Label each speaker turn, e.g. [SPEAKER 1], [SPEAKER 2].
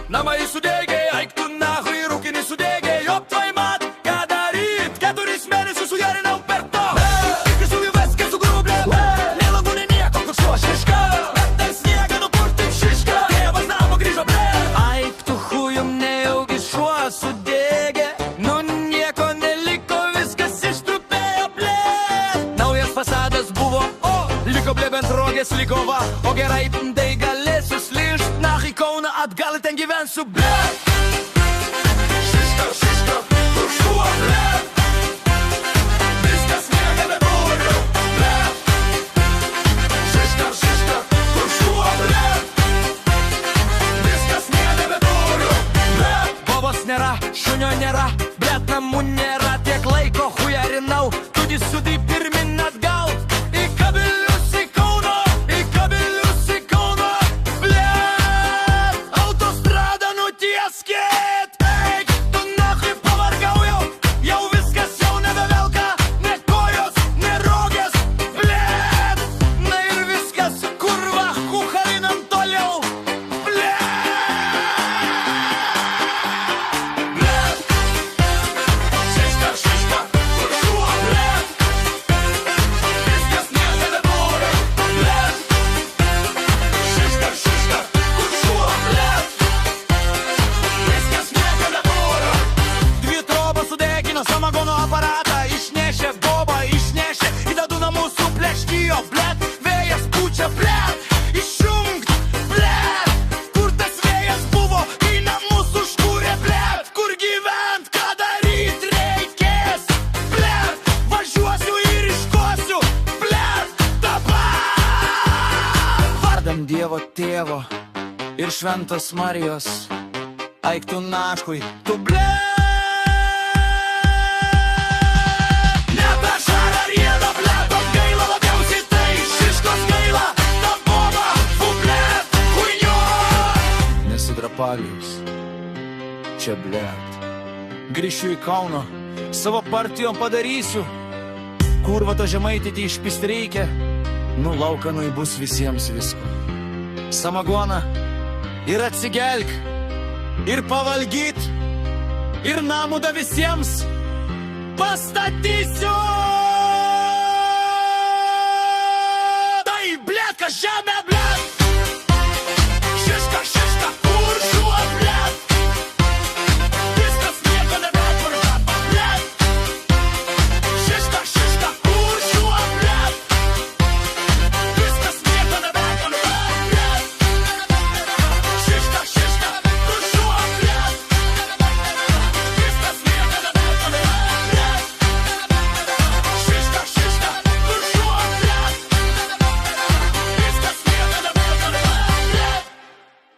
[SPEAKER 1] namai sudegė, eik tu nahui, rūkinį sudegė, jop tvai mat, ką daryt, 4 mėnesius sujarinau per to. Iki su jų veskai su grublė, nelagūnė nieko, kur šuo šiška, bet dar sniegą nupurti šiška, tėvas namo grįžo ble. Eik tu hujum, nejaugi šuo sudegė, nu nieko neliko, viskas ištrupėjo ble. Naujas fasadas buvo, o liko ble bent rogės liko va, o gerai tai galėsiu slyšt, nach į Kauną atgal ten gyvensiu ble. Šiška, šiška, kur šuo ble, viskas sniegą neburiu ble. Šiška, šiška, kur šuo ble, viskas sniegą neburiu ble. Bobos nėra, šunio nėra, blet namų nėra, tiek laiko hujarinau, tudi sudai pirmin atgal. Į Kabilius, į Kauną, į Kabilius, į Kauną, blet, autostrada nutieskit. Eik, tu nahui pavargau jau viskas jau nebevelka, ne kojos, ne rogės, blet. Na ir viskas, kurva, hucharinam toliau, blet. Blet, šiška, šiška, kur šuo blet, viskas sniegą neburiu blet. Šiška, šiška, kur šuo blet, viskas sniegą neburiu. Dvi trobas sudegino samagono aparatą, išnešė bobą, išnešė, į dadų namų supleškijo, blet, vėjas pučia, blet, išjungt, blet, kur tas vėjas buvo, į namus užkūrė, blet, kur gyvent, ką daryt reikės, blet, važiuosiu ir iškosiu, blet, dabar. Vardam Dievo tėvo ir šventos Marijos, eik tu naškui, tu blet. Nebežara rieda, blet, o gaila labiausiai tai, šiškos gaila, ta boba, fu blet, huinio. Nesidrapalius, čia blet. Grįšiu į Kauną, savo partijom padarysiu. Kurva to žemaitėti išpist reikia, nu laukanui bus visiems visko. Samagoną ir atsigelk, ir pavalgyt, ir namų da visiems pastatysiu. Tai blet, kas žemė blet.